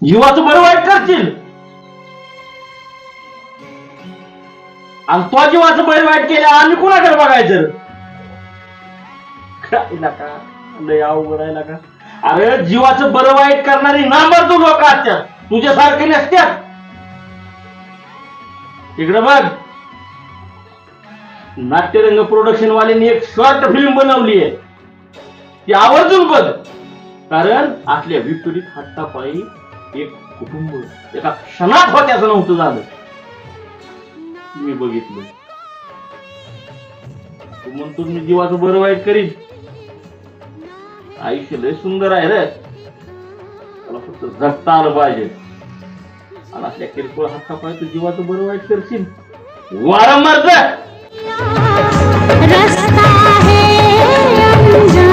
जीवाचं बरं वाईट करशील आणि तो जीवाचं बरं वाईट केलं आम्ही कुणाकडे बघायचं का लय अवघड आहे का अरे जीवाचं बरं वाईट करणारी नांबर तू लोक असतात तुझ्यासारखे नसतात इकडे बघ नाट्यरंग प्रोडक्शन वाल्यांनी एक शॉर्ट फिल्म बनवली आहे ती आवर्जून बघ कारण आपल्या विपरीत हट्टापायी एक कुटुंब एका क्षणात होत्याचं नव्हतं झालं मी बघितलं तू म्हणतो मी जीवाचं बरं वाईट करीन आयुष्य लय सुंदर आहे रे त्याला फक्त जगता आलं पाहिजे आणि आपल्या किरकोळ हट्टापायी तू जीवाचं बरं वाईट करशील वारंवार रस्ता है